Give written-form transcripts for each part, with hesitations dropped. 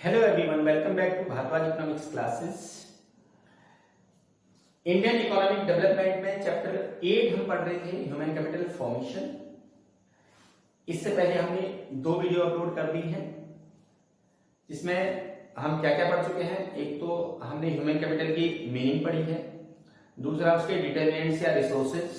Hello everyone, welcome back to Bhardwaj economics classes. Indian economic development में chapter 8 हम पढ़ रहे थे, ह्यूमन कैपिटल फॉर्मेशन। इससे पहले हमने 2 वीडियो अपलोड कर दी हैं जिसमें हम क्या क्या पढ़ चुके हैं। एक तो हमने ह्यूमन कैपिटल की मीनिंग पढ़ी है, दूसरा उसके डिटरमिनेंट्स या रिसोर्सेज,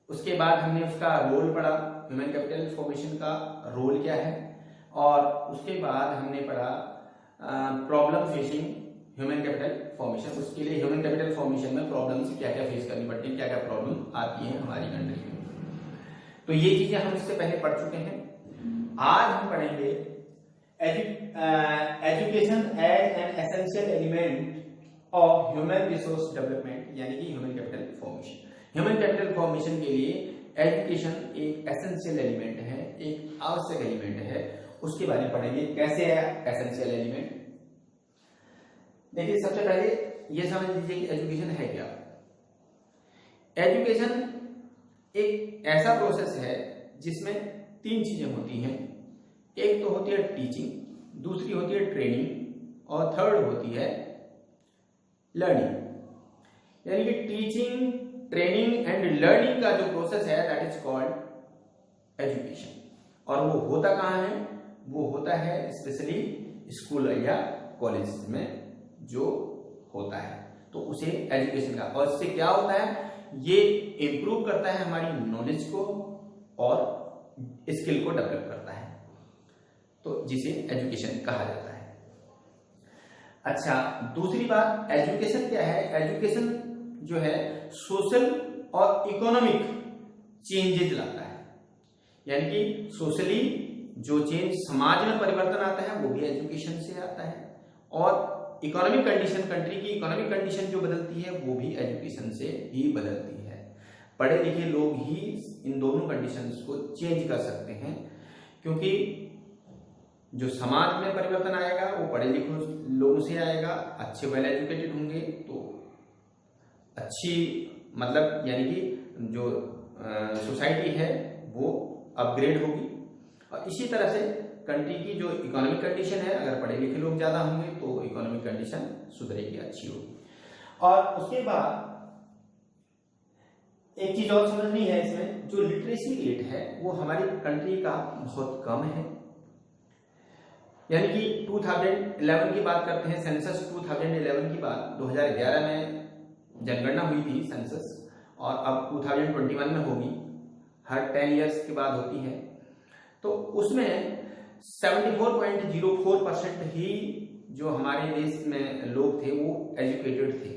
उसके बाद हमने उसका रोल पढ़ा, ह्यूमन कैपिटल फॉर्मेशन का रोल क्या है, और उसके बाद हमने पढ़ा problem facing human capital formation. उसके लिए ह्यूमन कैपिटल फॉर्मेशन में प्रॉब्लम्स क्या क्या फेस करनी पड़ती है, क्या क्या प्रॉब्लम आती है हमारी कंट्री में। तो ये चीजें हम इससे पहले पढ़ चुके हैं। आज हम पढ़ेंगे education as an essential element of human resource development, यानी कि human capital formation. Human capital formation के लिए एजुकेशन एक एसेंशियल एलिमेंट है, एक आवश्यक एलिमेंट है। उसके बारे में पढ़ेंगे कैसे है एसेंशियल एलिमेंट। देखिए, सबसे पहले ये समझ लीजिए कि एजुकेशन है क्या। एजुकेशन एक ऐसा प्रोसेस है जिसमें 3 चीजें होती हैं। एक तो होती है टीचिंग, दूसरी होती है ट्रेनिंग, और थर्ड होती है लर्निंग। यानी कि टीचिंग, ट्रेनिंग एंड लर्निंग का जो प्रोसेस है दैट इज कॉल्ड एजुकेशन। और वो होता कहाँ है? वो होता है स्पेशली स्कूल या कॉलेज में जो होता है, तो उसे एजुकेशन का। और इससे क्या होता है? ये इंप्रूव करता है हमारी नॉलेज को और स्किल को डेवलप करता है, तो जिसे एजुकेशन कहा जाता है। अच्छा, दूसरी बात, एजुकेशन क्या है? एजुकेशन जो है सोशल और इकोनॉमिक चेंजेस लाता है। यानी कि सोशली जो चेंज, समाज में परिवर्तन आता है, वो भी एजुकेशन से आता है, और इकोनॉमिक कंडीशन, कंट्री की इकोनॉमिक कंडीशन जो बदलती है वो भी एजुकेशन से ही बदलती है। पढ़े लिखे लोग ही इन दोनों कंडीशंस को चेंज कर सकते हैं, क्योंकि जो समाज में परिवर्तन आएगा वो पढ़े लिखे लोगों से आएगा। अच्छे वेल एजुकेटेड होंगे तो अच्छी, मतलब यानी कि जो सोसाइटी है वो अपग्रेड होगी। और इसी तरह से कंट्री की जो इकोनॉमिक कंडीशन है, अगर पढ़े लिखे लोग ज्यादा होंगे तो इकोनॉमिक कंडीशन सुधरेगी, अच्छी होगी। और उसके बाद एक चीज और समझनी है इसमें, जो लिटरेसी रेट है वो हमारी कंट्री का बहुत कम है। यानी कि 2011 की बात करते हैं, सेंसस 2011 की बात, 2011 में जनगणना हुई थी सेंसस, और अब 2021 में होगी, हर 10 इयर्स के बाद होती है। तो उसमें 74.04% ही जो हमारे देश में लोग थे वो एजुकेटेड थे,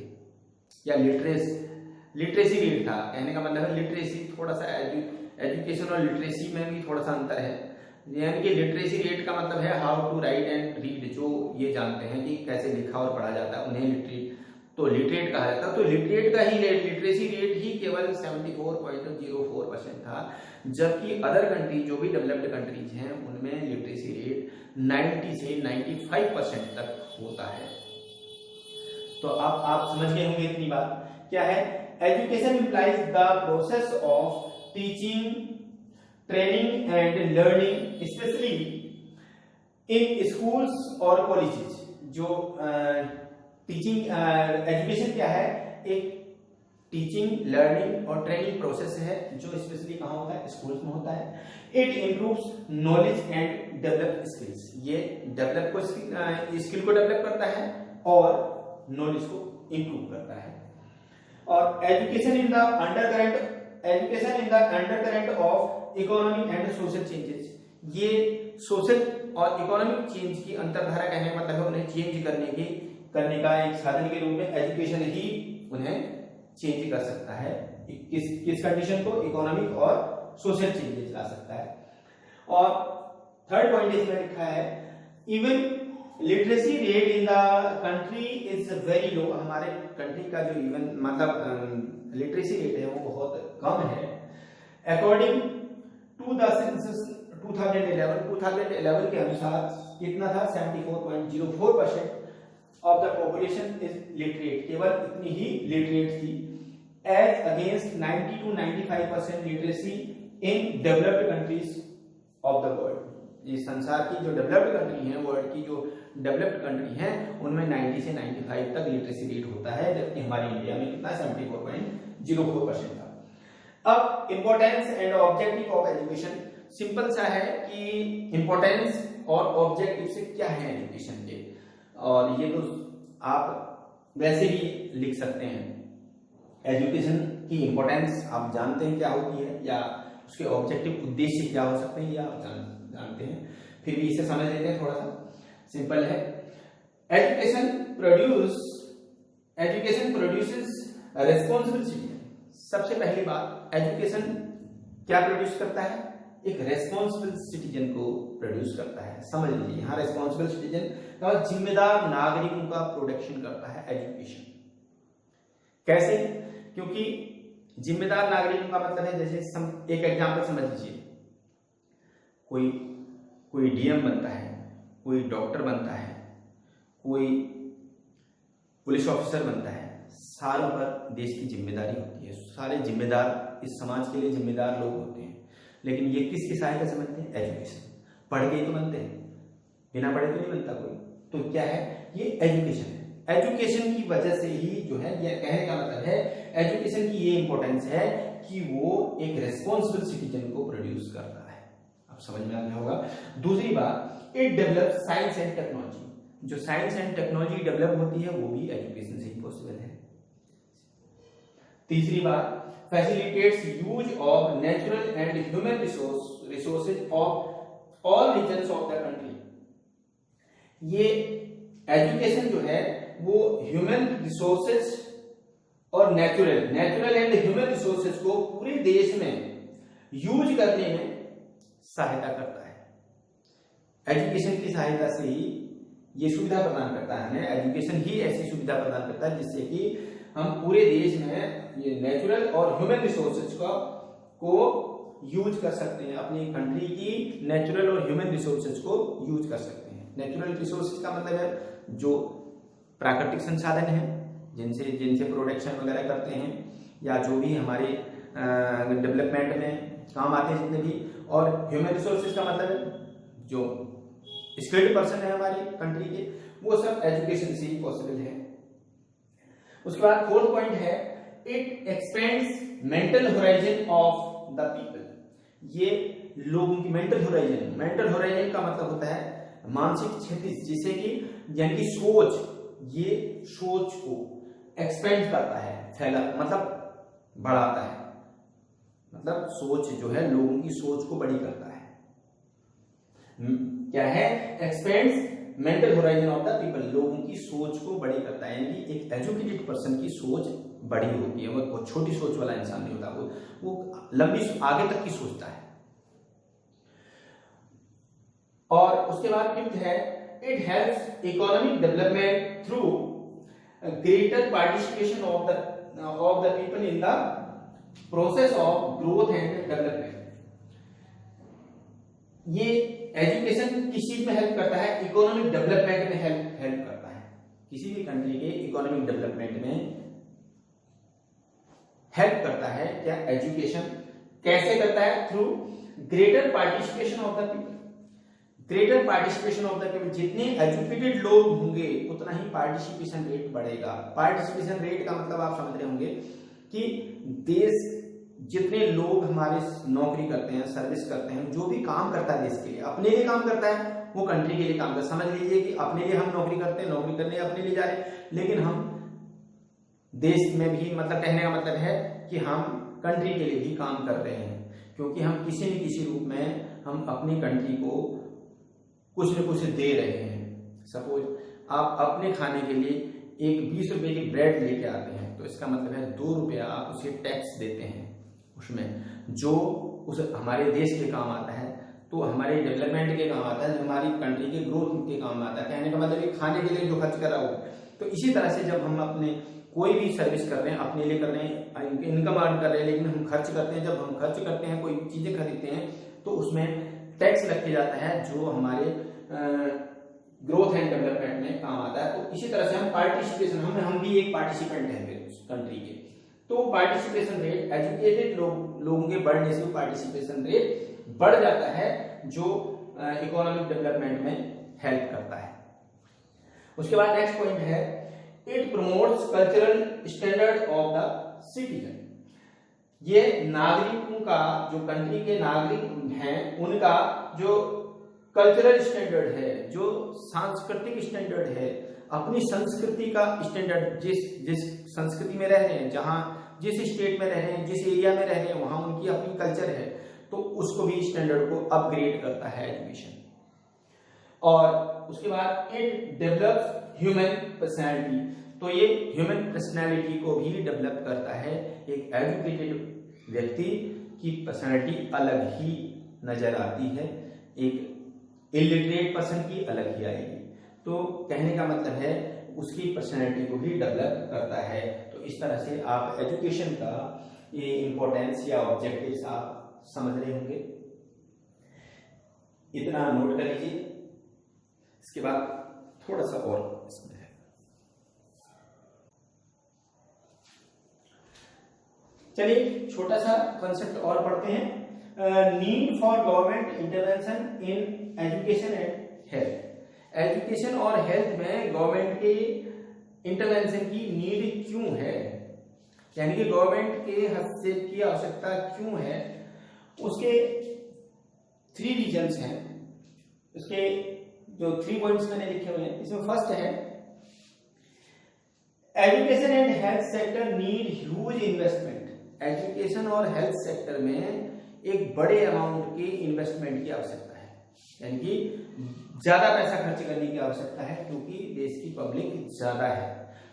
या लिटरेसी रेट था। कहने का मतलब है लिटरेसी, थोड़ा सा एजुकेशन और लिटरेसी में भी थोड़ा सा अंतर है। यानी कि लिटरेसी रेट का मतलब है how to write and read, जो ये जानते हैं कि कैसे लिखा और पढ़ा जाता है, उन्हें लिटरेट कहा जाता है। तो लिटरेट का ही लिटरेसी रेट ही केवल 74.04% था, जबकि अदर कंट्री, जो भी डेवलप्ड कंट्रीज हैं, उनमें लिटरेसी रेट 90 से 95% तक होता है। तो अब आप समझ गए होंगे इतनी बात। क्या है? Education implies the process of teaching, training and learning, specially in schools और कॉलेजेस। जो टीचिंग, एजुकेशन क्या है? एक टीचिंग, लर्निंग और ट्रेनिंग प्रोसेस है जो स्पेशली कहाँ होता है? स्कूल्स में होता है। It improves knowledge and develop skills. ये डेवलप को, स्किल को डेवलप करता है और नॉलेज को इंप्रूव करता है। और education in the undercurrent of economic and social changes. ये सोशल और इकोनॉमिक चेंज की अंतर्धारा, कहने का मतलब है उन्हें चेंज करने का एक साधन के रूप में एजुकेशन ही उन्हें चेंज कर सकता है। किस कंडीशन को? इकोनॉमिक और सोशल चेंजेस ला सकता है। और थर्ड पॉइंट इसमें लिखा है, even literacy rate in the country is very low. हमारे कंट्री का जो इवन मतलब लिटरेसी रेट है वो बहुत कम है। अकॉर्डिंग टू द सेंसस 2011 के अनुसार कितना था? 74.04% of the population is literate. केवल इतनी ही लिटरेट थी, as against 90 to 95% literacy in developed countries of the world. इस संसार की जो डेवलप्ड कंट्री हैं, वर्ल्ड की जो डेवलप्ड कंट्री हैं, उनमें 90 से 95 तक लिटरेसी रेट होता है, जबकि हमारे इंडिया में कितना 74.04% था। अब importance and objective of education, simple सा है कि इंपॉर्टेंस और ऑब्जेक्टिव से क्या है एजुकेशन के, और ये तो आप वैसे ही लिख सकते हैं। एजुकेशन की इंपॉर्टेंस आप जानते हैं क्या होती है, या उसके ऑब्जेक्टिव उद्देश्य क्या हो सकते हैं, या आप जानते हैं, फिर भी इसे समझ लेते हैं। थोड़ा सा सिंपल है। Education produces responsible citizen. सबसे पहली बात, एजुकेशन क्या प्रोड्यूस करता है? एक रेस्पॉन्सिबल सिटीजन को प्रोड्यूस करता है। समझ लीजिए, यहाँ रेस्पॉन्सिबल सिटीजन का जिम्मेदार नागरिकों का प्रोडक्शन करता है एजुकेशन। कैसे? क्योंकि जिम्मेदार नागरिकों का मतलब है, जैसे एक एग्जांपल समझ लीजिए, कोई डीएम बनता है, कोई डॉक्टर बनता है, कोई पुलिस ऑफिसर बनता है, सारों पर देश की जिम्मेदारी होती है। सारे जिम्मेदार इस समाज के लिए जिम्मेदार लोग होते हैं, लेकिन ये किसकी सहायता से बनते हैं? एजुकेशन। पढ़ के ही तो बनते हैं, बिना पढ़े तो नहीं बनता कोई। तो क्या है? ये एजुकेशन है। एजुकेशन की वजह से ही जो है, ये कहने का मतलब है, एजुकेशन की ये इंपॉर्टेंस है कि वो एक रेस्पॉन्सिबल सिटीजन को प्रोड्यूस करता है। अब समझ में आ गया होगा। दूसरी बात, it develop science and technology. जो साइंस एंड टेक्नोलॉजी डेवलप होती है वो भी एजुकेशन से ही पॉसिबल है। तीसरी बात, facilitates use of natural and human resources of all regions of the country. ये एजुकेशन जो है वो ह्यूमन रिसोर्सेज और नेचुरल एंड ह्यूमन रिसोर्सेज को पूरे देश में यूज करने में सहायता करता है। एजुकेशन की सहायता से ही ये सुविधा प्रदान करता है हमें। एजुकेशन ही ऐसी सुविधा प्रदान करता है जिससे कि हम पूरे देश में ये नेचुरल और ह्यूमन रिसोर्सेज को यूज कर सकते हैं। अपनी कंट्री की नेचुरल और ह्यूमन रिसोर्सेज को यूज कर सकते हैं। नेचुरल रिसोर्सेज का मतलब है जो प्राकृतिक संसाधन है, जिनसे प्रोडक्शन वगैरह करते हैं, या जो भी हमारे डेवलपमेंट में काम आते हैं जितने भी। और ह्यूमन रिसोर्सेज का मतलब है जो स्किल्ड पर्सन है हमारी कंट्री के, वो सब एजुकेशन से ही पॉसिबल है। उसके बाद फोर्थ पॉइंट है, it expends mental horizon of the people. ये लोगों की मेंटल होराइजन का मतलब होता है मानसिक क्षितिज, जिसे कि यानी कि सोच, ये सोच को एक्सपेंड करता है, फैला मतलब बढ़ाता है। मतलब सोच जो है, लोगों की सोच को बड़ी करता है। क्या है? Expends mental horizon of the people, लोगों की सोच को बड़ी करता है। यानी कि एक एजुकेटेड पर्सन की सोच बड़ी होती है, वो छोटी सोच वाला इंसान नहीं होता, वो लंबी आगे तक की सोचता है। और उसके बाद फिफ्थ है, it helps economic development through greater participation of the people in the process of growth and development. ये एजुकेशन किस चीज में हेल्प करता है? इकोनॉमिक डेवलपमेंट में हेल्प करता है। किसी भी कंट्री के इकोनॉमिक डेवलपमेंट में हेल्प करता है क्या? एजुकेशन। कैसे करता है? Through greater participation of the people. Greater participation of the people, जितने एजुकेटेड लोग होंगे उतना ही पार्टिसिपेशन रेट बढ़ेगा। पार्टिसिपेशन रेट का मतलब आप समझ रहे होंगे कि देश, जितने लोग हमारे नौकरी करते हैं, सर्विस करते हैं, जो भी काम करता है देश के लिए, अपने लिए काम करता है, वो कंट्री के लिए काम करता है। समझ लीजिए कि अपने लिए हम नौकरी करते हैं, नौकरी करने अपने लिए जा रहे हैं, लेकिन हम देश में भी, मतलब कहने का मतलब है कि हम कंट्री के लिए भी काम कर रहे हैं, क्योंकि हम किसी न किसी रूप में हम अपनी कंट्री को कुछ न कुछ दे रहे हैं। सपोज आप अपने खाने के लिए एक 20 रुपए की ब्रेड लेके आते हैं, तो इसका मतलब है 2 रुपया आप उसे टैक्स देते हैं उसमें, जो उस हमारे देश के काम आता है, तो हमारे डेवलपमेंट के काम आता है, जो हमारी कंट्री के ग्रोथ के काम आता है। कहने का मतलब है खाने के लिए जो खर्च कर रहा हो। तो इसी तरह से जब हम अपने कोई भी सर्विस कर रहे हैं, अपने लिए कर रहे हैं, इनकम अर्न कर रहे हैं, लेकिन हम खर्च करते हैं, जब हम खर्च करते हैं, कोई चीजें खरीदते हैं, तो उसमें टैक्स लग के जाता है, जो हमारे ग्रोथ एंड डेवलपमेंट में काम आता है। तो इसी तरह से हम पार्टिसिपेशन, हम भी एक पार्टिसिपेंट हैं उस कंट्री के, तो पार्टिसिपेशन रेट, एजुकेटेड लोगों के बढ़ने से पार्टिसिपेशन रेट बढ़ जाता है जो इकोनॉमिक डेवलपमेंट में हेल्प करता है। उसके बाद नेक्स्ट पॉइंट है it promotes cultural standard of the citizen. ये नागरिकों का, जो कंट्री के नागरिक हैं उनका जो कल्चरल स्टैंडर्ड है, जो सांस्कृतिक स्टैंडर्ड है, अपनी संस्कृति का स्टैंडर्ड, जिस संस्कृति में रह रहे हैं, जहां जिस स्टेट में रह रहे हैं, जिस एरिया में रह रहे हैं, वहां उनकी अपनी कल्चर है, तो उसको भी स्टैंडर्ड को अपग्रेड करता है एजुकेशन। और उसके बाद इट डेवलप्स ह्यूमन पर्सनैलिटी, तो ये ह्यूमन पर्सनैलिटी को भी डेवलप करता है। एक एजुकेटेड व्यक्ति की पर्सनैलिटी अलग ही नजर आती है, एक इलिटरेट पर्सन की अलग ही आएगी। तो कहने का मतलब है उसकी पर्सनैलिटी को भी डेवलप करता है। तो इस तरह से आप एजुकेशन का ये इंपॉर्टेंस या ऑब्जेक्टिव्स आप समझ रहे होंगे, इतना नोट कर लीजिए। इसके बाद थोड़ा सा और इसमें है, चलिए छोटा सा कॉन्सेप्ट और पढ़ते हैं। Need for government intervention in education and health. Education और हेल्थ में गवर्नमेंट के इंटरवेंशन की नीड क्यों है, यानी कि गवर्नमेंट के हस्तक्षेप की आवश्यकता क्यों है, उसके 3 रीजंस हैं। उसके जो 3 पॉइंट्स मैंने लिखे हुए हैं, इसमें फर्स्ट है education and health sector need huge investment. Education और हेल्थ सेक्टर में एक बड़े अमाउंट की इन्वेस्टमेंट की आवश्यकता है, यानी कि ज्यादा पैसा खर्च करने की आवश्यकता है, क्योंकि देश की पब्लिक ज्यादा है,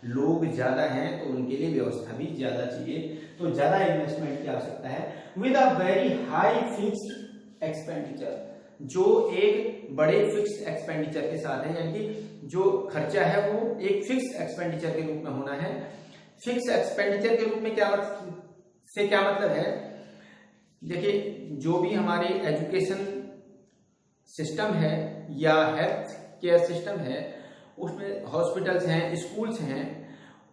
लोग ज्यादा हैं, तो उनके लिए व्यवस्था भी ज्यादा चाहिए, तो ज्यादा इन्वेस्टमेंट की आवश्यकता है with a very high fixed expenditure, जो एक बड़े फिक्स एक्सपेंडिचर के साथ है, यानी कि जो खर्चा है वो एक फिक्स एक्सपेंडिचर के रूप में होना है। फिक्स एक्सपेंडिचर के रूप में क्या मतलब है, देखिए जो भी हमारी एजुकेशन सिस्टम है या हेल्थ केयर सिस्टम है, उसमें हॉस्पिटल्स हैं, स्कूल्स हैं,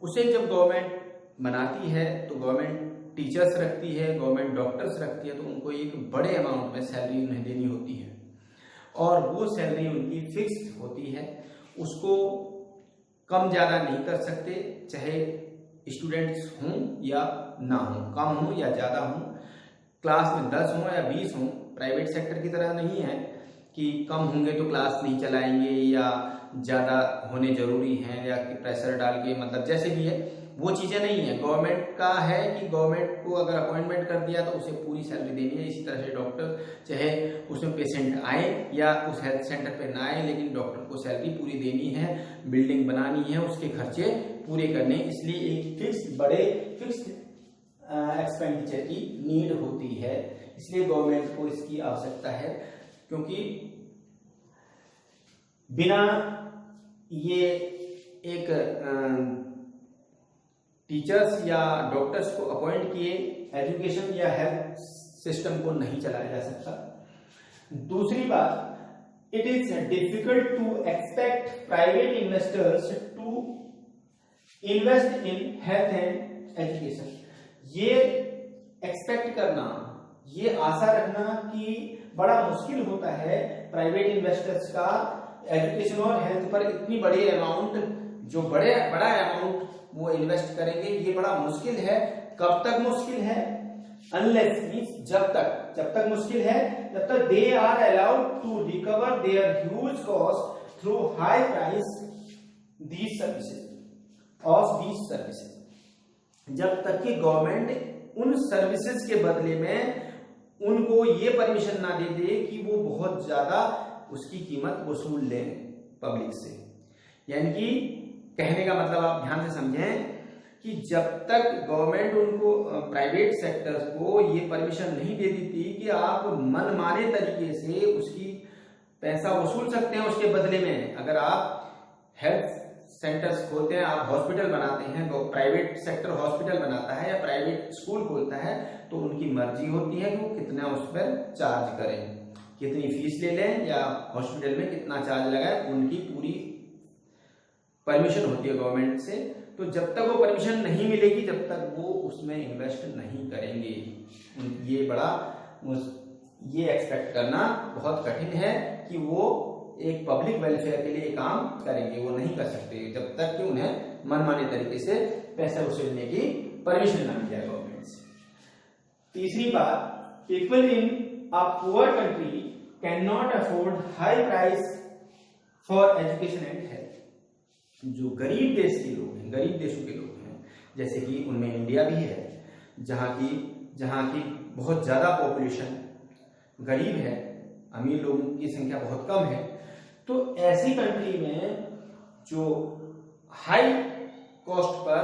उसे जब गवर्नमेंट बनाती है तो गवर्नमेंट टीचर्स रखती है, गवर्नमेंट डॉक्टर्स रखती है, तो उनको एक बड़े अमाउंट में सैलरी उन्हें देनी होती है, और वो सैलरी उनकी फिक्स होती है, उसको कम ज़्यादा नहीं कर सकते, चाहे स्टूडेंट्स हों या ना हों, कम हों या ज़्यादा हों, क्लास में 10 हों या 20 हों। प्राइवेट सेक्टर की तरह नहीं है कि कम होंगे तो क्लास नहीं चलाएंगे या ज़्यादा होने जरूरी हैं या कि प्रेशर डाल के, मतलब जैसे भी है वो चीज़ें नहीं है। गवर्नमेंट का है कि गवर्नमेंट को अगर अपॉइंटमेंट कर दिया तो उसे पूरी सैलरी देनी है। इसी तरह से डॉक्टर, चाहे उसमें पेशेंट आए या उस हेल्थ सेंटर पे ना आए, लेकिन डॉक्टर को सैलरी पूरी देनी है, बिल्डिंग बनानी है, उसके खर्चे पूरे करने, इसलिए एक फिक्स एक्सपेंडिचर की नीड होती है। इसलिए गवर्नमेंट को इसकी आवश्यकता है, क्योंकि बिना ये एक टीचर्स या डॉक्टर्स को अपॉइंट किए एजुकेशन या हेल्थ सिस्टम को नहीं चलाया जा सकता। दूसरी बात, it is difficult to expect private investors to invest in health and education. ये एक्सपेक्ट करना, ये आशा रखना कि बड़ा मुश्किल होता है प्राइवेट इन्वेस्टर्स का एजुकेशन और हेल्थ पर इतनी बड़ी अमाउंट, जो बड़ा अमाउंट वो इन्वेस्ट करेंगे, ये बड़ा मुश्किल है। कब तक मुश्किल है? अनलेस मींस जब तक मुश्किल है, जब तक they are allowed to recover their huge cost through high price these services. जब तक कि गवर्नमेंट उन सर्विसेज के बदले में उनको ये परमिशन ना दे दे कि वो बहुत ज्यादा उसकी कीमत वसूल लें पब्लिक से। यानी कि कहने का मतलब आप ध्यान से समझें कि जब तक गवर्नमेंट उनको, प्राइवेट सेक्टर्स को ये परमिशन नहीं दे देती कि आप मनमाने तरीके से उसकी पैसा वसूल सकते हैं उसके बदले में। अगर आप हेल्थ सेंटर्स खोलते हैं, आप हॉस्पिटल बनाते हैं, तो प्राइवेट सेक्टर हॉस्पिटल बनाता है या प्राइवेट स्कूल खोलता है, तो उनकी मर्जी होती है कि वो कितना उस पर चार्ज करें, कितनी फीस ले लें या हॉस्पिटल में कितना चार्ज लगाए, उनकी पूरी परमिशन होती है गवर्नमेंट से। तो जब तक वो परमिशन नहीं मिलेगी, जब तक वो उसमें इन्वेस्ट नहीं करेंगे। ये बड़ा ये एक्सपेक्ट करना बहुत कठिन है कि वो एक पब्लिक वेलफेयर के लिए काम करेंगे, वो नहीं कर सकते जब तक कि उन्हें मनमाने तरीके से पैसा वसूलने की परमिशन ना मिले गवर्नमेंट से। तीसरी बात, people in a poor country can not afford high price for education and health. जो गरीब देश के लोग हैं, गरीब देशों के लोग हैं, जैसे कि उनमें इंडिया भी है, जहाँ की बहुत ज्यादा पॉपुलेशन गरीब है, अमीर लोगों की संख्या बहुत कम है, तो ऐसी कंट्री में जो हाई कॉस्ट पर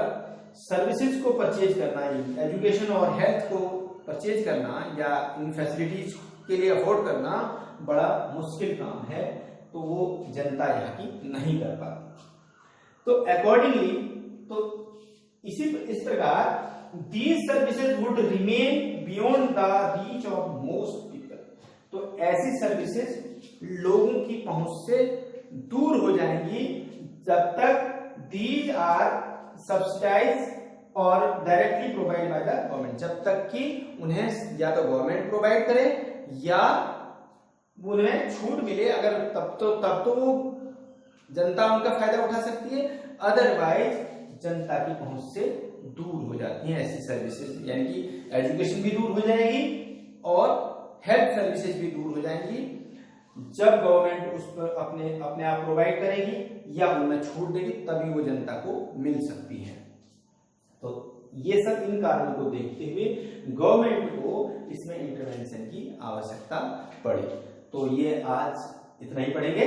सर्विसेज को परचेज करना, एजुकेशन और हेल्थ को परचेज करना या इन फैसिलिटीज के लिए अफोर्ड करना बड़ा मुश्किल काम है, तो वो जनता यहाँ की नहीं कर पाती। तो अकॉर्डिंगली, तो इस प्रकार these services would remain beyond the reach of most people। तो ऐसी सर्विसेज लोगों की पहुंच से दूर हो जाएंगी जब तक these are subsidized और directly provide by the government, जब तक कि उन्हें या तो गवर्नमेंट प्रोवाइड करे या उन्हें छूट मिले, अगर तब तो जनता उनका फायदा उठा सकती है, अदरवाइज जनता की पहुंच से दूर हो जाती हैं ऐसी सर्विसेज, यानी कि एजुकेशन भी दूर हो जाएगी और हेल्थ सर्विसेज भी दूर हो जाएंगी जब गवर्नमेंट उस पर अपने आप प्रोवाइड करेगी या उनमें छूट देगी, तभी वो जनता को मिल सकती है। तो ये सब इन कारणों को देखते हुए गवर्नमेंट को इसमें इंटरवेंशन की आवश्यकता पड़ी। तो ये आज इतना ही पढ़ेंगे,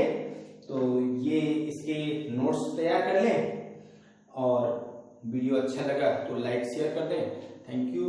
तो ये इसके नोट्स तैयार कर लें और वीडियो अच्छा लगा तो लाइक शेयर कर दें। Thank you.